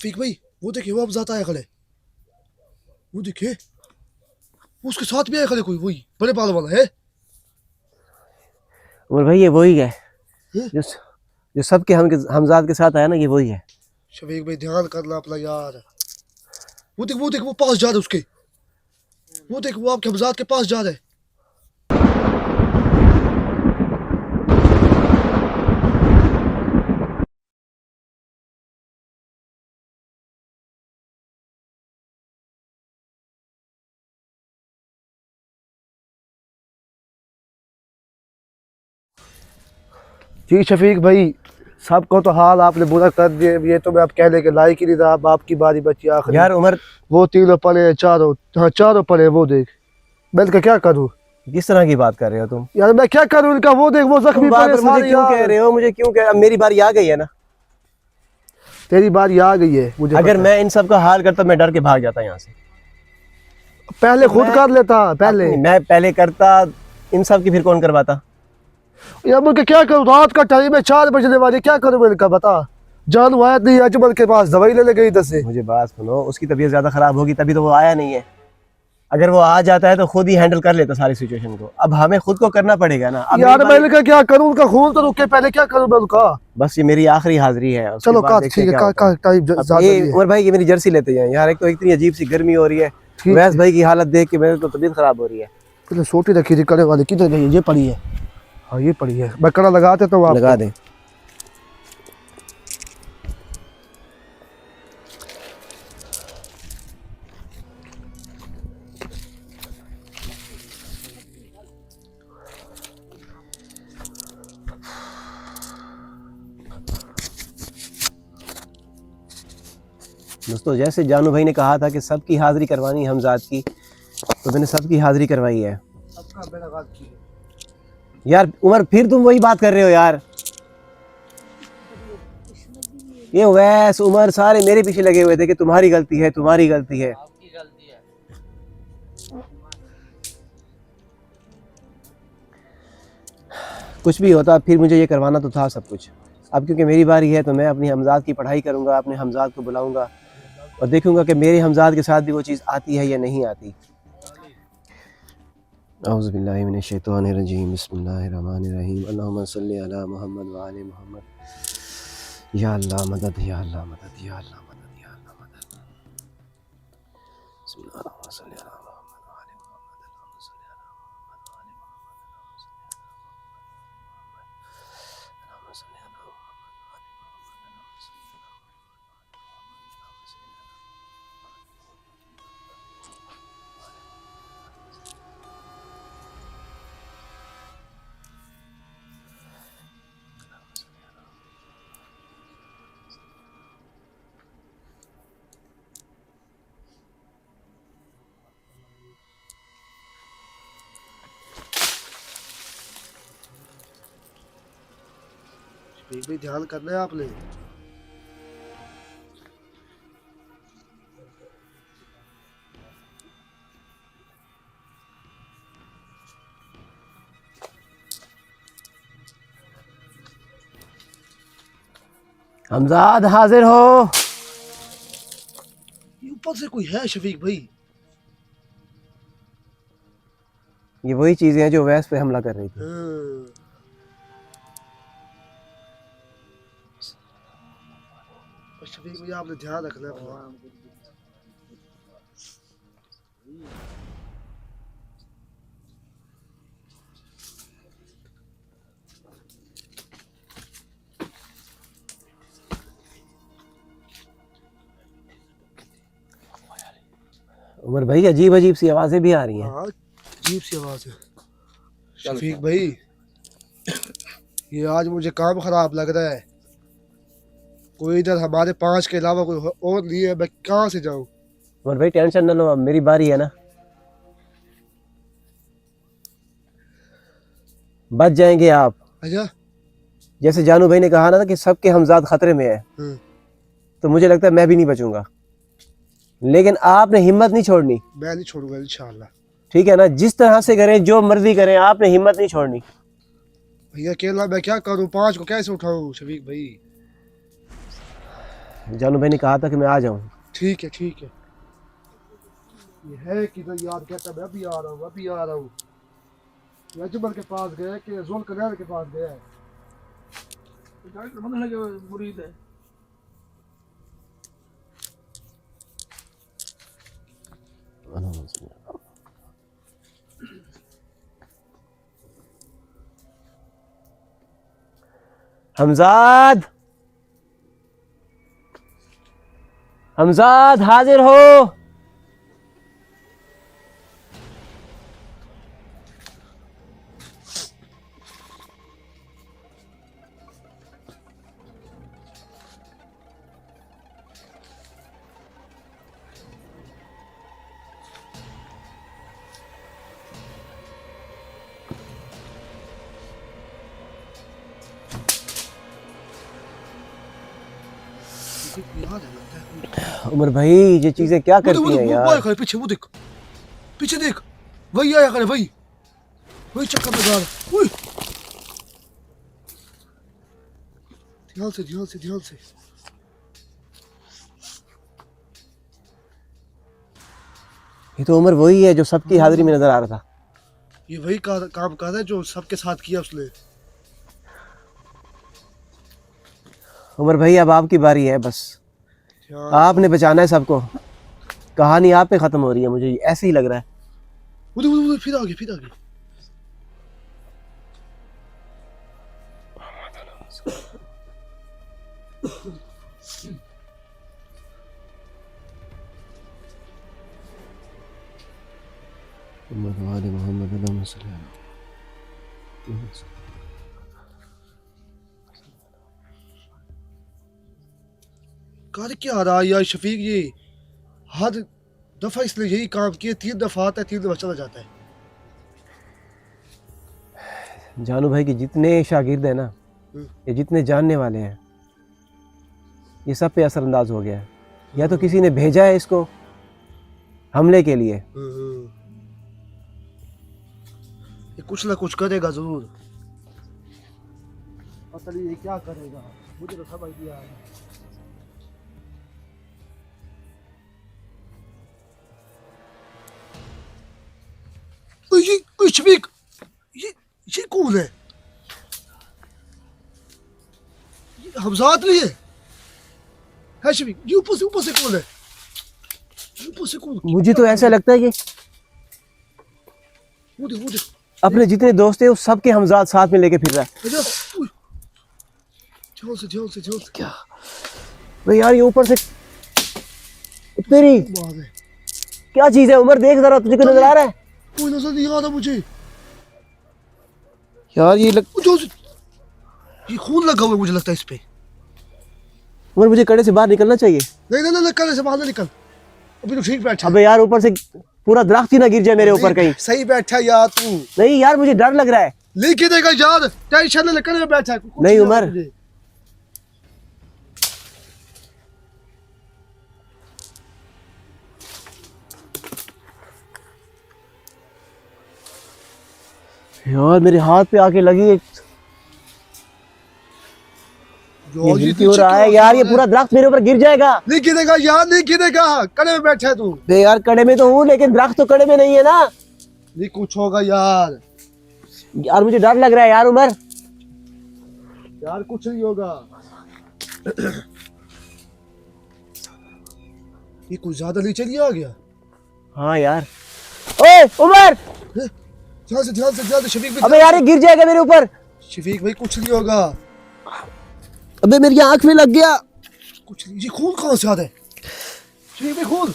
शफीक भाई वो देखिए वो अब जाता है खड़े, वो देखिए उसके साथ भी आया खड़े कोई, वही बड़े बाल वाला है। उमर भाई ये वही है हैं? जो जो सबके हमजाद के साथ आया ना, ये वही है। शफीक भाई ध्यान करना अपना यार। वो देख वो पास जा रहा है उसके, वो देख वो आपके हमजाद के पास जा रहा है। जी शफीक भाई, सबको तो हाल आपने बुरा कर दिया, ये तो मैं अब कहने के लायक ही नहीं रहा। अब आपकी बारी बची आखिरी। यार उमर, वो तीनों पड़े हैं, चारों, हाँ चारों पड़े हैं, वो देख। मैं इनका क्या करूँ किस तरह की बात कर रहे हो तुम? यार, मैं क्या करूँ इनका? वो देख वो तुम जख्मी बार पड़े बार मुझे सारे क्यों कह यार। रहे हो? मुझे क्यों कह, अब मेरी बारी आ गई है ना। तेरी बारी आ गई है मुझे अगर पता मैं इन सब का हाल करता, मैं डर के भाग जाता यहाँ से। है। पहले तो खुद मैं कर लेता पहले। मैं पहले करता, इन सब की फिर कौन करवाता? यार मैं क्या करूँ, रात का टाइम है, 4 बजने वाले, क्या करूँ मैं इनका बता। जान आया नहीं, अजमल के पास दवाई लेने गई इधर से। मुझे बात सुनो, उसकी तबीयत ज्यादा खराब होगी तभी तो वो आया नहीं है। अगर वो आ जाता है तो खुद ही हैंडल कर लेता सारी सिचुएशन को। अब हमें खुद को करना पड़ेगा ना। अब यार मैं मेरी इनका क्या करूँ, उनका खून तो रुके, पहले क्या करूँ मैं उनका। बस ये मेरी आखिरी हाजिरी है, उसके चलो बाद का देखते ठीक है, क्या का होता है। टाइम अब ज्यादा ये नहीं है। उमर भाई, ये मेरी जर्सी लेते हैं यार। एक तो इतनी अजीब सी गर्मी हो रही है, ठीक वैस है, भाई की हालत देख के मेरे तो तबीयत खराब हो रही है। पहले सोटी रखी थी कड़े वाली, किधर गई है? ये पड़ी है, हाँ ये पड़ी है। मैं कड़ा लगा देता हूँ लगा आपको। दे। दोस्तों, जैसे जानू भाई ने कहा था कि सबकी हाजिरी करवानी है हमजाद की, तो मैंने सबकी हाजिरी करवाई है। सबका मेरा बात की है। यार उमर, फिर तुम वही बात कर रहे हो यार। ये वैस उमर सारे मेरे पीछे लगे हुए थे कि तुम्हारी गलती है, तुम्हारी गलती है। कुछ भी होता फिर मुझे ये करवाना तो था सब कुछ। अब क्योंकि मेरी बारी है तो मैं अपनी हमजाद की पढ़ाई करूंगा, अपने हमजाद को बुलाऊंगा और देखूंगा कि मेरे हमजाद के साथ भी वो चीज़ आती है या नहीं आती। औज़ु बिल्लाहि मिनश शैतानिर रजीम, बिस्मिल्लाहिर रहमानिर रहीम, अल्लाहुम्मा सल्लि अला मुहम्मद व आले मुहम्मद। या अल्लाह मदद, या अल्लाह मदद, या अल्लाह मदद, या अल्लाह मदद। बिस्मिल्लाह, अल्लाहुम्मा सल्लि अला मुहम्मद व आले मुहम्मद, अल्लाहुम्मा सल्लि अला मुहम्मद व आले मुहम्मद, अल्लाहुम्मा सल्लि अला मुहम्मद व आले मुहम्मद, अल्लाहुम्मा सल्लि अला शफीक भाई ध्यान करना है आपने। हमजाद हाजिर हो। ये ऊपर से कोई है शफीक भाई? ये वही चीज़ें हैं जो वैस पे हमला कर रही थी। हाँ। शफीक भाई आपने ध्यान रखना है अपना। उमर भाई, अजीब अजीब सी आवाज़ें भी आ रही हैं। हाँ अजीब सी आवाज है शफीक भाई। ये आज मुझे काम खराब लग रहा है। कोई इधर हमारे 5 के अलावा कोई और नहीं है, मैं कहाँ से जाऊँ? उमर भाई टेंशन न लो, अब मेरी बारी है ना। बच जाएंगे आप। अच्छा। जैसे जानू भाई ने कहा ना कि सबके हमजाद खतरे में है, हाँ। तो मुझे लगता है मैं भी नहीं बचूंगा। लेकिन आपने हिम्मत नहीं छोड़नी, मैं नहीं छोड़ूंगा इंशाल्लाह। ठीक है ना? जिस तरह से करें, जो मर्जी करें, आपने हिम्मत नहीं छोड़नी। भैया अकेला मैं क्या करूँ, 5 को कैसे उठाऊँ शफीक भाई? जानू भाई ने कहा था कि मैं आ जाऊँ। ठीक है ठीक है। ये है किधर यार, कहता मैं अभी आ रहा हूँ अभी आ रहा हूँ। ये अजमल के पास गया कि जुल कनार के पास गया है। डॉक्टर बनने के मुरीद है। हमजाद, हमजाद हाजिर हो। याद है लगता है। उमर भाई ये चीजें क्या करती हैं यार। पीछे वो देख, पीछे देख, वही आया करे, वही वही चक्कर लगा रहा। ओए ध्यान से ध्यान से ध्यान से। ये तो उमर वही है जो सबकी हाजिरी में नजर आ रहा था। ये वही काम कर रहा है जो सबके साथ किया उसने। उमर भाई अब आपकी बारी है, बस आपने बचाना है सबको। कहानी आप पे खत्म हो रही है, मुझे ऐसे ही लग रहा है। उधर उधर उधर फिर आगे फिर आगे। कर क्या रहा है यार शफीक, ये हर दफा इसने यही काम किया, 3 दफा आता है 3 दफा चला जाता है। जानू भाई के जितने शागिर्द हैं ना, ये जितने जानने वाले हैं, ये सब पे असरअंदाज हो गया है। या तो किसी ने भेजा है इसको हमले के लिए। ये कुछ ना कुछ करेगा जरूर, पता नहीं ये क्या करेगा, मुझे तो समझ नहीं आ रहा। ये शफीक, ये कौन है? ये हमजाद नहीं है शफीक? ये ऊपर से कौन है? ऊपर से कौन? मुझे तो ऐसा लगता है कि वो देख अपने जितने दोस्त हैं उस सबके हमजाद साथ में लेके फिर रहा है। ध्यान से क्या भाई यार, ये ऊपर से तेरी बात है। क्या चीज है उमर, देख जरा, तुझे नजर आ रहा है? कोई नजर नहीं आ रहा मुझे यार ये ये खून लगा हुआ है मुझे लगता है इस पे। उमर मुझे कड़े से बाहर निकलना चाहिए। नहीं कल से बाहर ना निकल, अभी तो ठीक बैठा। अबे यार ऊपर से पूरा दरख्त ही ना गिर जाए मेरे ऊपर कहीं। सही बैठा यार तू। नहीं यार मुझे डर लग रहा है। लेके देगा यार, टेंशन ना लेकर बैठा है। नहीं उमर, यार मेरे हाथ पे आके लगी एक ये हो रहा है यार, ये पूरा दरख्त मेरे ऊपर गिर जाएगा। नहीं गिरेगा यार, नहीं गिरेगा, कड़े में बैठा है तू। बे यार कड़े में तो हूँ, लेकिन दरख्त तो कड़े में नहीं है ना। नहीं कुछ होगा यार, यार मुझे डर लग रहा है यार उमर। यार कुछ नहीं होगा। ये कुछ ज्यादा नीचे नहीं आ गया? हाँ यार। ओए उमर, ध्यान से शफीक भाई। अबे यार ये गिर जाएगा मेरे ऊपर। शफीक भाई कुछ नहीं होगा। अबे मेरी आंख में लग गया। कुछ नहीं। ये खून कहाँ से आता है शफीक भाई? खून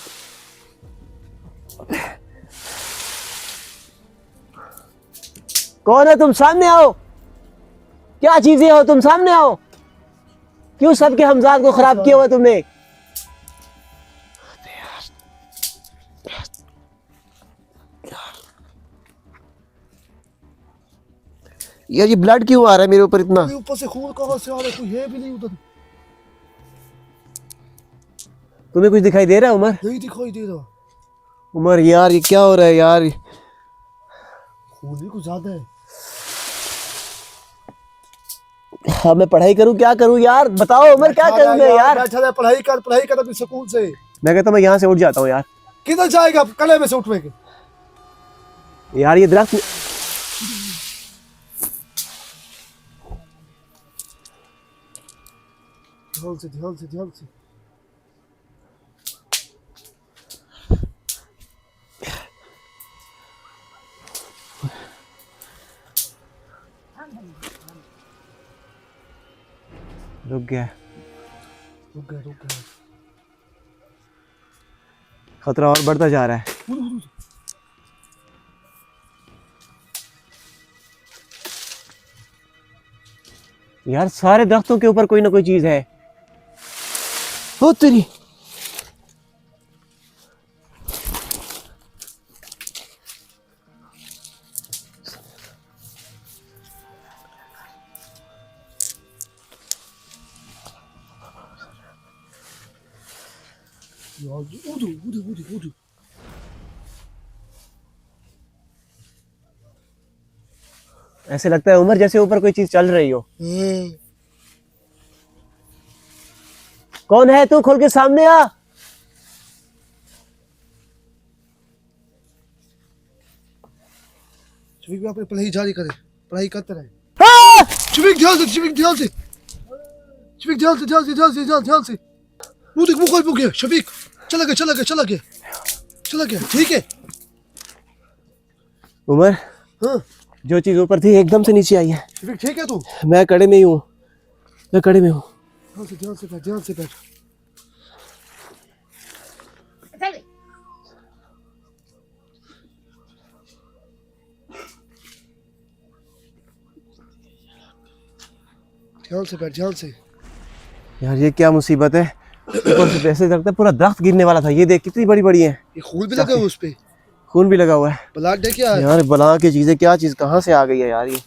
कौन है? तुम सामने आओ। क्या चीजें हो, तुम सामने आओ। क्यों सबके हमजाद को खराब किया हुआ तुमने? यार ये ब्लड क्यों आ रहा है मेरे ऊपर इतना? ऊपर से खून कहाँ से आ रहा है? कोई है भी नहीं उधर। तुम्हें कुछ दिखाई दे रहा है उमर? नहीं दिखाई दे रहा। उमर यार ये क्या हो रहा है यार? खून ही कुछ ज्यादा है। हाँ मैं पढ़ाई करूँ क्या करूँ यार, बताओ उमर क्या करूँ मैं यार। बैठा रहे, पढ़ाई कर अपनी सुकून से। मैं कहता हूँ मैं यहाँ से उठ जाता हूँ यार। किधर जाएगा कले में से उठने के? यार ये दरख्त ध्यान से ध्यान से ध्यान से। रुक गया, रुक गया रुक गया। खतरा और बढ़ता जा रहा है। यार सारे दरख्तों के ऊपर कोई ना कोई चीज है। ओ तेरी, उधर उधर उधर उधर। ऐसे लगता है उमर जैसे ऊपर कोई चीज चल रही हो। कौन है तू, खोल के सामने आ। शफीक भाई अपनी पढ़ाई जारी करे, पढ़ाई करते रहे। हाँ! शफीक ध्यान से, शफीक ध्यान से, शफीक ध्यान से, ध्यान से, ध्यान से, ध्यान से। वो देख, वो गया शफीक। चला गया चला गया चला गया चला गया। ठीक है उमर, हाँ जो चीज ऊपर थी एकदम से नीचे आई है। शफीक ठीक है तू? मैं कड़े में ही हूँ, मैं कड़े में हूँ। ध्यान से बैठ, ध्यान से बैठ। ध्यान से बैठ, ध्यान से। यार ये क्या मुसीबत है, ऊपर से ऐसे लगता है पूरा दरख्त गिरने वाला था। ये देख कितनी बड़ी बड़ी है। ये खून भी लगा हुआ उस पे, खून भी लगा हुआ है। ब्लड है क्या? यार बला की चीजें, क्या चीज कहाँ से आ गई है यार ये।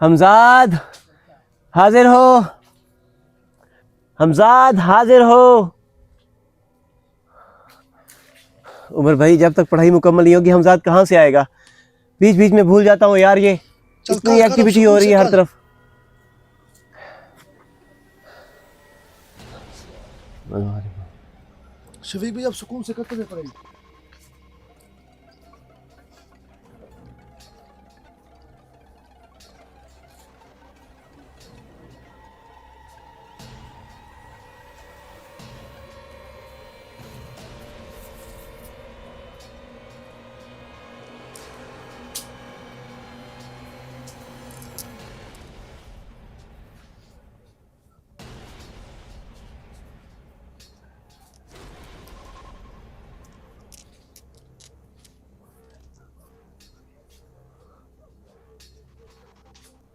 हमजाद हाजिर हो, हमजाद हाजिर हो। उमर भाई जब तक पढ़ाई मुकम्मल नहीं होगी हमजाद कहाँ से आएगा। बीच बीच में भूल जाता हूँ यार, ये इतनी एक्टिविटी हो रही है हर तरफ। शफीक भाई अब सुकून से करते रहे पढ़ाई।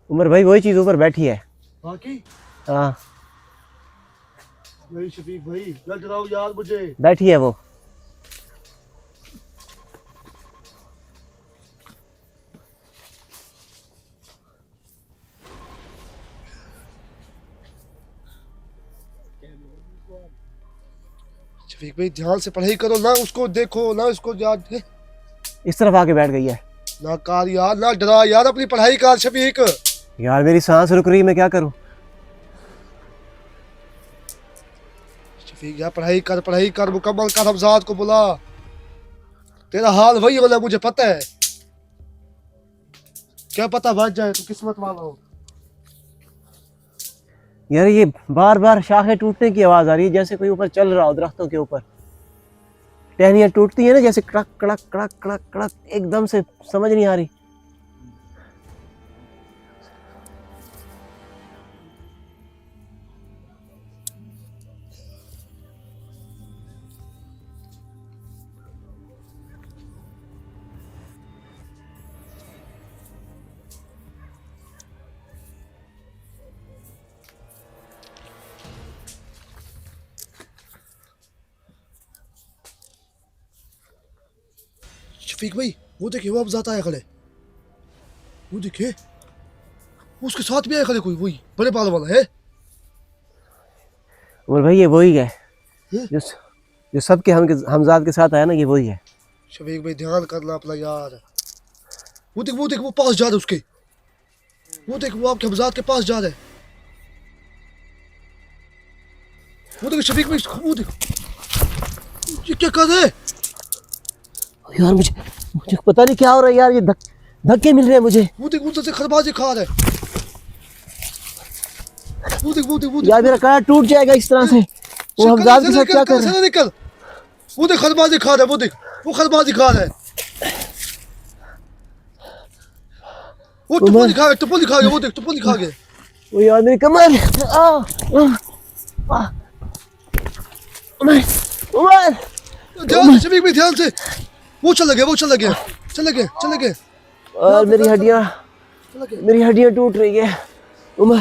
उमर भाई वही चीज ऊपर बैठी है। बाकी हाँ नहीं शफीक भाई, न डराओ यार मुझे। बैठी है वो। शफीक भाई ध्यान से पढ़ाई करो ना, उसको देखो ना, उसको याद है। इस तरफ आके बैठ गई है। ना कार यार, ना डरा यार, अपनी पढ़ाई कर शफीक। यार मेरी सांस रुक रही है, मैं क्या करूं। शफीक यार पढ़ाई कर मुकम्मल कर, हमजाद को बुला। तेरा हाल वही होना मुझे पता है। क्या पता बच जाए तो किस्मत वाला हो। यार ये बार बार शाखें टूटने की आवाज आ रही है, जैसे कोई ऊपर चल रहा हो दरख्तों के ऊपर। टहनियां टूटती है ना जैसे, कड़क कड़क कड़क कड़क कड़क, एकदम से समझ नहीं आ रही। शफीक भाई वो देखिए, वो अब जाता है खड़े। वो देखिए उसके साथ भी है खड़े कोई, वही बड़े बाल वाला है। उमर भाई ये वही है हैं? जो सबके हमजाद के साथ आया ना, ये वही है। शफीक भाई ध्यान करना अपना यार। वो देख वो पास जा रहा है उसके, वो देख वो आपके हमजाद के पास जा रहा है, वो देख शफीक भाई, वो देख ये क्या कर रहा है? यार मुझे पता नहीं क्या हो रहा है यार, ये धक्के मिल रहे हैं मुझे। वो देख उधर से खरबाजी खा रहा है, वो देख यार मेरा कड़ा टूट जाएगा इस तरह से। वो हमजाद के साथ क्या कर रहा है? निकल, वो देख खरबाजी खा रहा है, वो देख वो खरबाजी खा रहा है, वो टुप्पो खा गया, वो देख टुप्पो खा गया। वो यार मेरी कमर, उमर ध्यान से शफीक भाई, ध्यान से, वो चला गया। और मेरी हड्डियां टूट रही है। उमर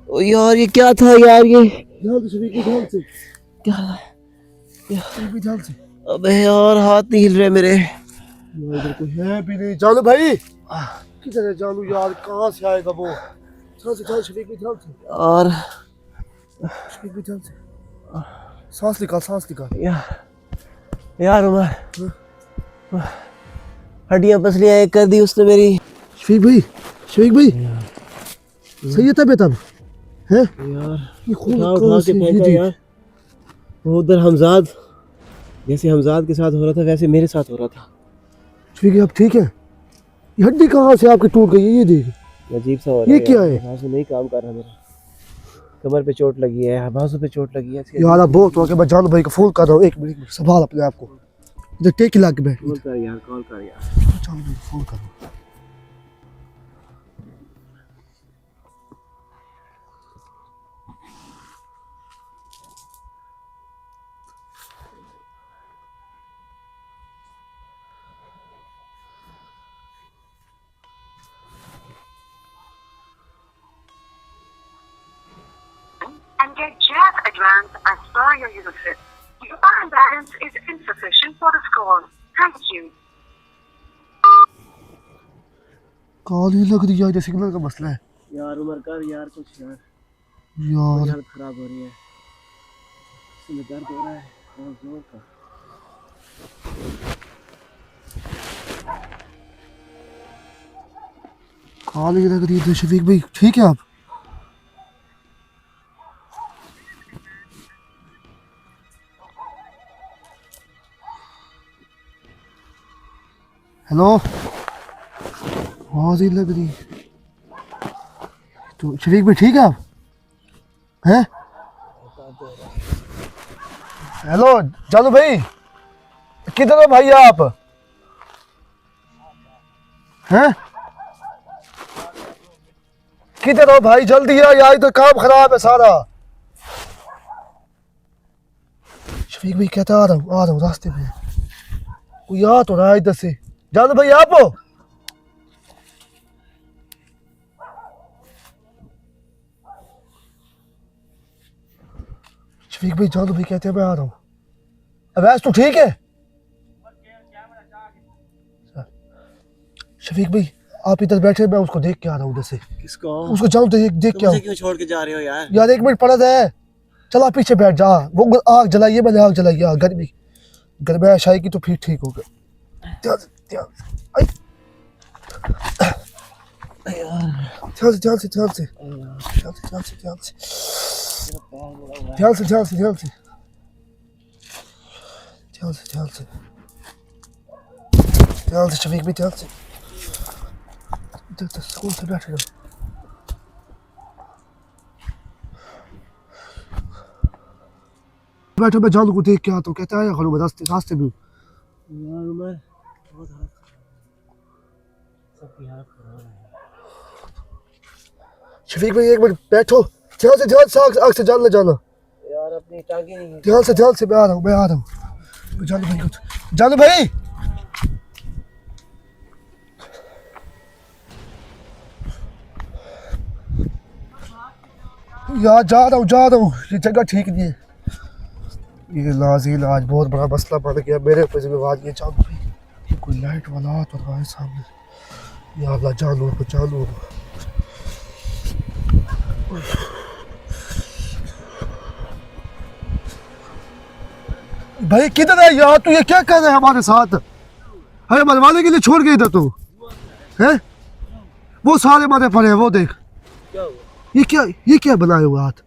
ओ यार ये क्या था यार, ये ध्यान से शफीक भाई, ध्यान से, क्या अबे यार हाथ नहीं हिल रहे मेरे। इधर कोई है भी नहीं। जानू भाई किधर है? जानू यार कहाँ से आएगा वो? चल शफीक भाई, ध्यान से, और शफीक भाई ध्यान से, सांस निकाल। यार उमर हड्डियां पसलियां एक कर दी उसने मेरी। शफीक भाई सही है तबीयत अब है? यार ये खून उठा के फेंका यार। वो उधर हमजाद, जैसे हमजाद के साथ हो रहा था वैसे मेरे साथ हो रहा था। शफीक भाई अब ठीक है? ये हड्डी कहाँ से आपकी टूट गई है? ये देख, अजीब सा हो रहा है। ये क्या है? बाजू नहीं काम कर रहा मेरा, कमर पे चोट लगी है, बाजू पे चोट लगी है। यार अब बहुत हो गया, मैं जानू भाई को फोन कर रहा हूँ, एक मिनट संभाल अपने आप को, इधर टेक ला के बैठ। कॉल कर यार। जानू भाई को फोन कर रहा हूँ। And get Jazz Advance as per your usage. Your current balance is insufficient for this call. Thank you. Call ही लग रही है, जो सिग्नल का मसला है। यार उमर कर यार कुछ यार यार हालत खराब हो रही है, इसमें दर्द हो रहा है बहुत जोर का। कॉल ही लग रही है। शफीक भाई ठीक है आप? हेलो, आवाज ही लग रही है। तो शफीक भाई ठीक है आप हैं? हेलो जानू भाई, किधर हो भाई आप हैं? किधर हो भाई? जल्दी आ यार, तो काम खराब है सारा। शफीक भाई कहता आ रहा हूँ रास्ते में, कोई आ तो रहा है इधर से। जानू भाई आप हो? शफीक भाई जानू भाई कहते हैं मैं आ रहा हूँ। अवैस तू ठीक है? शफीक भाई आप इधर बैठे, मैं उसको देख के आ रहा हूँ उधर से। किसको? उसको जाऊँ देख के आओ। क्यों छोड़ के जा रहे हो यार? यार एक मिनट पड़ा है, चला पीछे बैठ जा। वो आग जलाइए, मैंने आग जलाई है, गर्मी आएगी तो फिर ठीक होगा। ध्यान से शफीक भी ध्यान से, इधर सुकून से बैठे रहो। बैठो, मैं जानू को देख के आता हूँ। कहता है खड़ो मैं रास्ते में। यार उमर बहुत हालत सबकी हालत खराब है। शफीक भाई एक मिनट बैठो, ध्यान से आग से जान ले जाना यार, अपनी टांगे नहीं। ध्यान से मैं आ रहा हूँ। जानू भाई यार जा रहा हूँ, ये जगह ठीक नहीं है। ये इलाज बहुत बड़ा मसला बन गया मेरे ऊपर, जिम्मेवार ये। जानू भाई ये कोई लाइट वाला आ तो रहा है सामने। या अल्लाह जानू भाई किधर है यार? तू ये क्या कर रहा है हमारे साथ? अरे मरवाने के लिए छोड़ गई था तू है? वो सारे मारे पड़े हैं, वो देख। क्या हुआ? ये क्या बनाए हुआ हाथ?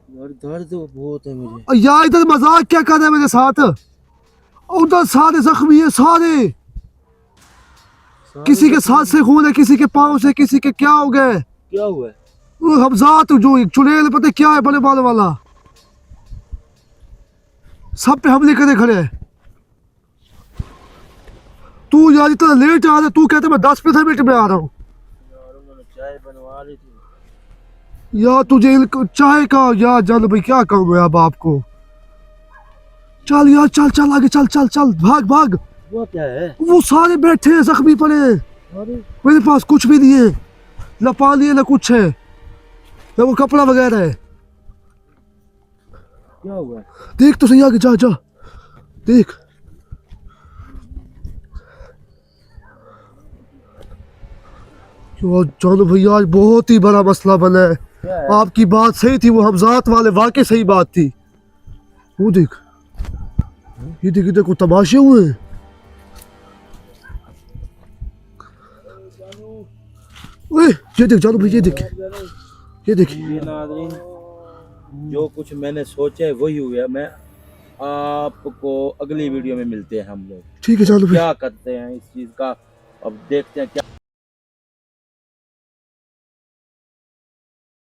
यार दर्द बहुत है मुझे। और यार इधर मजाक क्या कर रहा है मेरे साथ? उधर सारे जख्मी है सारे। किसी के साथ से खून है, किसी के पाँव से, किसी के क्या हो गए। क्या हुआ है? वो हमजात जो एक चुड़ैल पता क्या है बड़े बाल वाला, सब पे हमले करे खड़े है। तू यार इतना लेट आ रहा है, तू कहते मैं 10-15 मिनट में आ रहा हूँ। यार उन्होंने चाय बनवा ली थी। यार तुझे चाय का यार जान भाई क्या कहूँ मैं अब आपको। चल यार चल चल आगे चल चल चल भाग भाग। वो क्या है? वो सारे बैठे हैं जख्मी पड़े हैं। अरे मेरे पास कुछ भी नहीं है, न पानी है न कुछ है, न वो कपड़ा वगैरह है। क्या हुआ है? देख तो सही आगे, जा जा देख। यार जानो भैया आज बहुत ही बड़ा मसला बना है। क्या है? आपकी बात सही थी, वो हमजात वाले वाकई सही बात थी। वो देख, ये देख इधर को तमाशे हुए हैं। ओए ये देख जानो भैया, ये देख ये देख। ये नाज़रीन, जो कुछ मैंने सोचा है वही हुआ। मैं आपको अगली वीडियो में मिलते हैं हम लोग। ठीक है जानो भैया। क्या करते हैं इस चीज़ का, अब देखते हैं क्या।